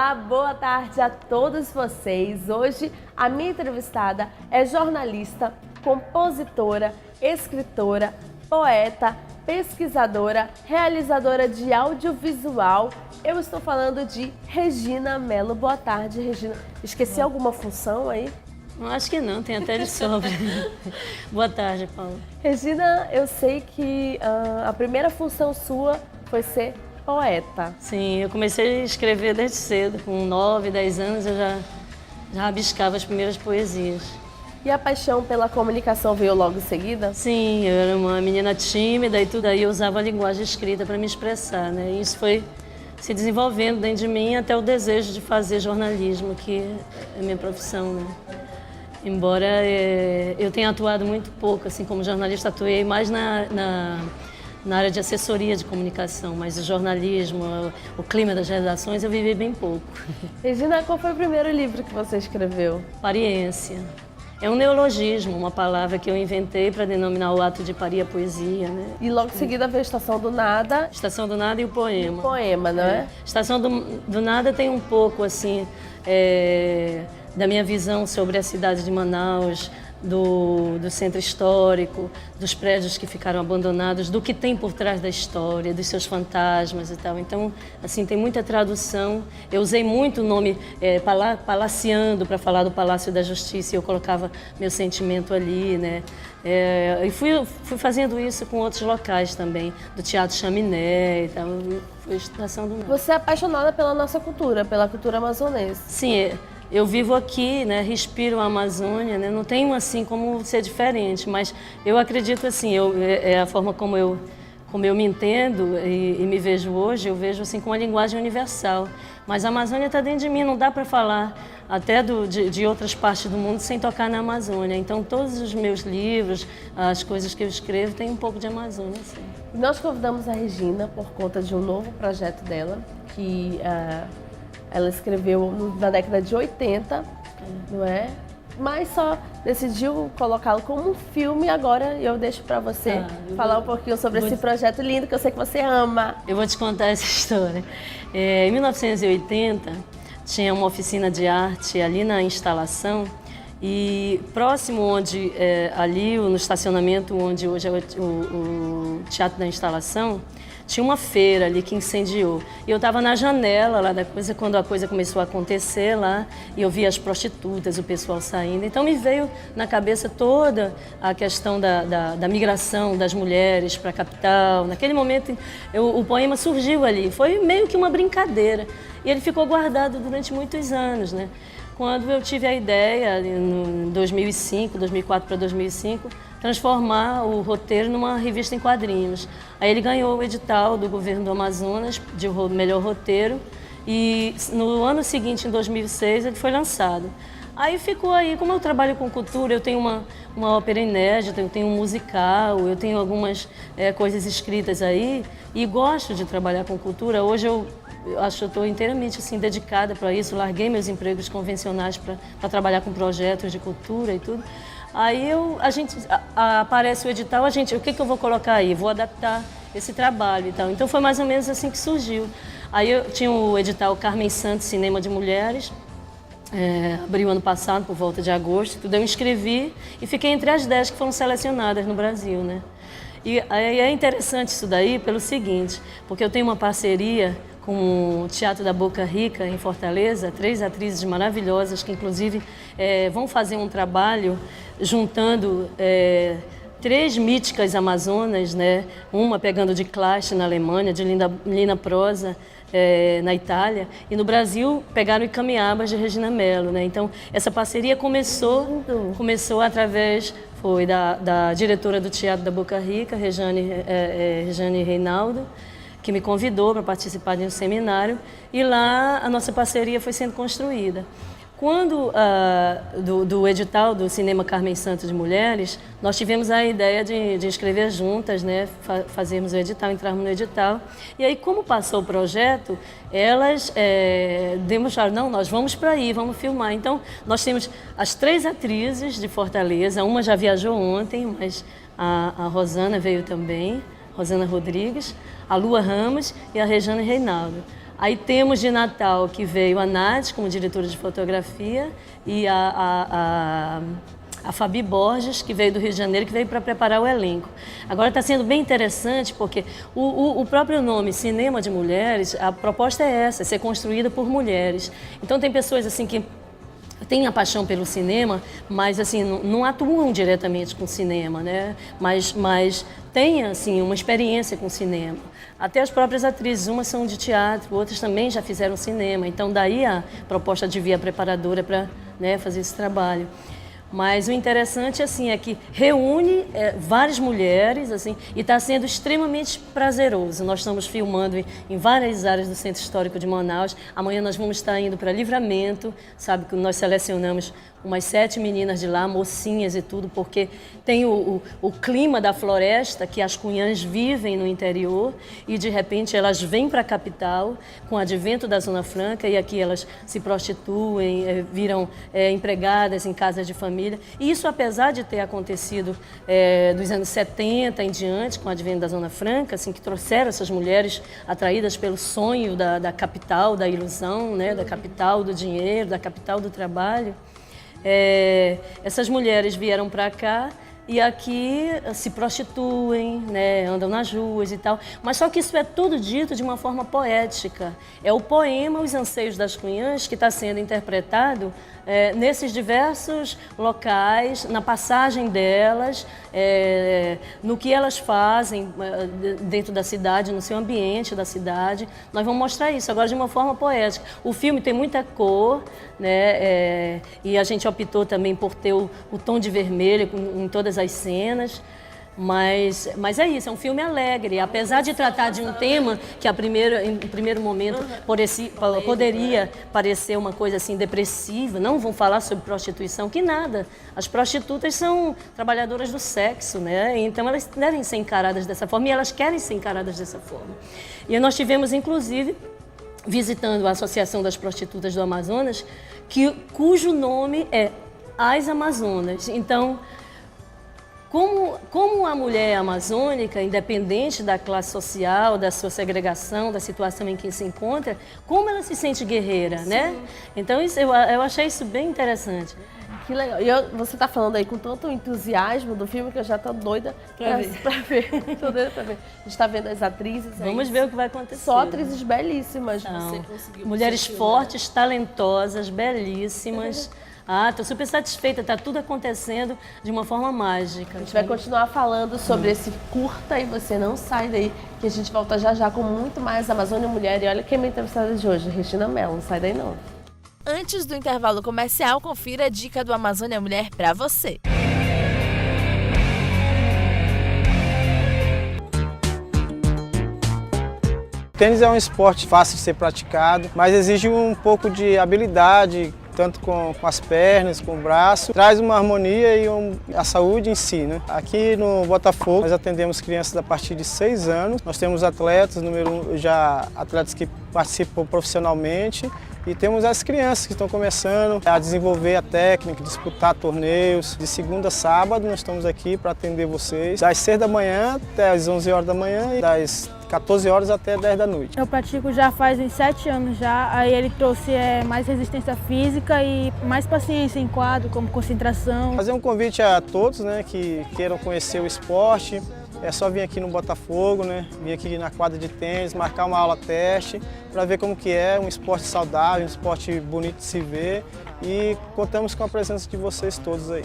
Olá, boa tarde a todos vocês. Hoje a minha entrevistada é jornalista, compositora, escritora, poeta, pesquisadora, realizadora de audiovisual. Eu estou falando de Regina Mello. Boa tarde, Regina. Esqueci alguma função aí? Acho que não, tem até de sobra. Boa tarde, Paula. Regina, eu sei que a primeira função sua foi ser poeta. Sim, eu comecei a escrever desde cedo, com 9, 10 anos eu já rabiscava as primeiras poesias. E a paixão pela comunicação veio logo em seguida? Sim, eu era uma menina tímida e tudo aí eu usava a linguagem escrita para me expressar, né? E isso foi se desenvolvendo dentro de mim até o desejo de fazer jornalismo, que é a minha profissão, né? Embora eu tenha atuado muito pouco, assim, como jornalista, atuei mais na área de assessoria de comunicação, mas o jornalismo, o clima das redações, eu vivi bem pouco. Regina, qual foi o primeiro livro que você escreveu? Pariência. É um neologismo, uma palavra que eu inventei para denominar o ato de parir a poesia, né? E logo em seguida veio Estação do Nada. Estação do Nada e o poema. O poema, não é? Estação do Nada tem um pouco, assim, da minha visão sobre a cidade de Manaus, do centro histórico, dos prédios que ficaram abandonados, do que tem por trás da história, dos seus fantasmas e tal. Então, assim, tem muita tradução. Eu usei muito o nome Palaciando para falar do Palácio da Justiça e eu colocava meu sentimento ali, né? E fui fazendo isso com outros locais também, do Teatro Chaminé e tal. Foi Estação do Nada. Você é apaixonada pela nossa cultura, pela cultura amazonense. Sim, eu vivo aqui, né, respiro a Amazônia, né, não tenho assim como ser diferente, mas eu acredito assim, é a forma como eu me entendo e me vejo hoje, eu vejo assim com uma linguagem universal. Mas a Amazônia está dentro de mim, não dá para falar até de outras partes do mundo sem tocar na Amazônia. Então todos os meus livros, as coisas que eu escrevo, tem um pouco de Amazônia, sim. Nós convidamos a Regina por conta de um novo projeto dela, que ela escreveu na década de 80, não é? Mas só decidiu colocá-lo como um filme. Agora eu deixo para você falar um pouquinho sobre esse projeto lindo que eu sei que você ama. Eu vou te contar essa história. Em 1980, tinha uma oficina de arte ali na instalação e próximo onde, ali no estacionamento onde hoje é o Teatro da Instalação, tinha uma feira ali que incendiou. E eu estava na janela lá da coisa, quando a coisa começou a acontecer lá, e eu vi as prostitutas, o pessoal saindo. Então me veio na cabeça toda a questão da migração das mulheres para a capital. Naquele momento, o poema surgiu ali. Foi meio que uma brincadeira. E ele ficou guardado durante muitos anos, né? Quando eu tive a ideia, em 2005, 2004 para 2005, transformar o roteiro numa revista em quadrinhos. Aí ele ganhou o edital do governo do Amazonas de melhor roteiro e no ano seguinte, em 2006, ele foi lançado. Aí ficou aí, como eu trabalho com cultura, eu tenho uma ópera inédita, eu tenho um musical, eu tenho algumas coisas escritas aí e gosto de trabalhar com cultura. Hoje eu acho que eu estou inteiramente assim, dedicada para isso, larguei meus empregos convencionais para trabalhar com projetos de cultura e tudo. Aí aparece o edital, o que eu vou colocar aí? Vou adaptar esse trabalho e tal. Então foi mais ou menos assim que surgiu. Aí eu tinha o edital Carmen Santos Cinema de Mulheres, abriu ano passado, por volta de agosto, tudo eu me inscrevi e fiquei entre as 10 que foram selecionadas no Brasil, né? E aí é interessante isso daí pelo seguinte, porque eu tenho uma parceria com o Teatro da Boca Rica, em Fortaleza, 3 atrizes maravilhosas que, inclusive, vão fazer um trabalho juntando 3 míticas amazonas, né? Uma pegando de Clash na Alemanha, de Lina Prosa na Itália, e no Brasil pegaram Icamiabas de Regina Mello, né? Então, essa parceria começou através da diretora do Teatro da Boca Rica, Rejane Reinaldo, que me convidou para participar de um seminário, e lá a nossa parceria foi sendo construída. Quando, do edital do Cinema Carmen Santos de Mulheres, nós tivemos a ideia de inscrever juntas, né, fazermos o edital, entrarmos no edital. E aí, como passou o projeto, elas demonstraram, não, nós vamos para aí, vamos filmar. Então, nós temos as 3 atrizes de Fortaleza, uma já viajou ontem, mas a Rosana veio também, Rosana Rodrigues, a Lua Ramos e a Rejane Reinaldo. Aí temos de Natal que veio a Nath como diretora de fotografia e a Fabi Borges, que veio do Rio de Janeiro, que veio para preparar o elenco. Agora está sendo bem interessante porque o próprio nome Cinema de Mulheres, a proposta é essa, é ser construída por mulheres. Então tem pessoas assim que têm a paixão pelo cinema, mas assim não atuam diretamente com cinema, né? Mas têm assim uma experiência com cinema. Até as próprias atrizes, umas são de teatro, outras também já fizeram cinema. Então daí a proposta de vir a preparadora para, né, fazer esse trabalho. Mas o interessante assim, é que reúne várias mulheres assim, e está sendo extremamente prazeroso. Nós estamos filmando em várias áreas do Centro Histórico de Manaus. Amanhã nós vamos estar indo para Livramento, sabe que nós selecionamos umas 7 meninas de lá, mocinhas e tudo, porque tem o clima da floresta que as cunhãs vivem no interior e de repente elas vêm para a capital com o advento da Zona Franca e aqui elas se prostituem, viram empregadas em casas de família. E isso apesar de ter acontecido dos anos 70 em diante, com o advento da Zona Franca, assim, que trouxeram essas mulheres atraídas pelo sonho da capital, da ilusão, né, da capital do dinheiro, da capital do trabalho. Essas mulheres vieram para cá e aqui se prostituem, né, andam nas ruas e tal. Mas só que isso é tudo dito de uma forma poética. É o poema Os Anseios das Cunhãs que está sendo interpretado nesses diversos locais, na passagem delas, no que elas fazem dentro da cidade, no seu ambiente da cidade. Nós vamos mostrar isso agora de uma forma poética. O filme tem muita cor, né, e a gente optou também por ter o tom de vermelho em todas as cenas. Mas é isso, é um filme alegre, apesar de tratar de um tema que em primeiro momento poderia parecer uma coisa assim depressiva, não vão falar sobre prostituição, que nada. As prostitutas são trabalhadoras do sexo, né? Então elas devem ser encaradas dessa forma e elas querem ser encaradas dessa forma. E nós tivemos, inclusive, visitando a Associação das Prostitutas do Amazonas, cujo nome é As Amazonas. Então, como a mulher amazônica, independente da classe social, da sua segregação, da situação em que se encontra, como ela se sente guerreira, sim, né? Então eu achei isso bem interessante. Que legal. E você está falando aí com tanto entusiasmo do filme que eu já estou doida para ver. Tô doida para ver. A gente está vendo as atrizes. Vamos ver o que vai acontecer. Só atrizes belíssimas. Você conseguiu. Mulheres fortes, talentosas, belíssimas. Estou super satisfeita, está tudo acontecendo de uma forma mágica. A gente vai continuar falando sobre esse curta e você não sai daí, que a gente volta já já com muito mais Amazônia Mulher. E olha quem é minha entrevistada de hoje, Regina Mello, não sai daí não. Antes do intervalo comercial, confira a dica do Amazônia Mulher para você. Tênis é um esporte fácil de ser praticado, mas exige um pouco de habilidade, tanto com as pernas, com o braço, traz uma harmonia e a saúde em si, né? Aqui no Botafogo nós atendemos crianças a partir de 6 anos, nós temos atletas, atletas que participam profissionalmente e temos as crianças que estão começando a desenvolver a técnica, disputar torneios. De segunda a sábado nós estamos aqui para atender vocês, das 6 da manhã até as 11 horas da manhã e das 14 horas até 10 da noite. Eu pratico já faz uns 7 anos já, aí ele trouxe mais resistência física e mais paciência em quadro, como concentração. Fazer um convite a todos, né, que queiram conhecer o esporte, é só vir aqui no Botafogo, né, vir aqui na quadra de tênis, marcar uma aula teste para ver como que é, um esporte saudável, um esporte bonito de se ver e contamos com a presença de vocês todos aí.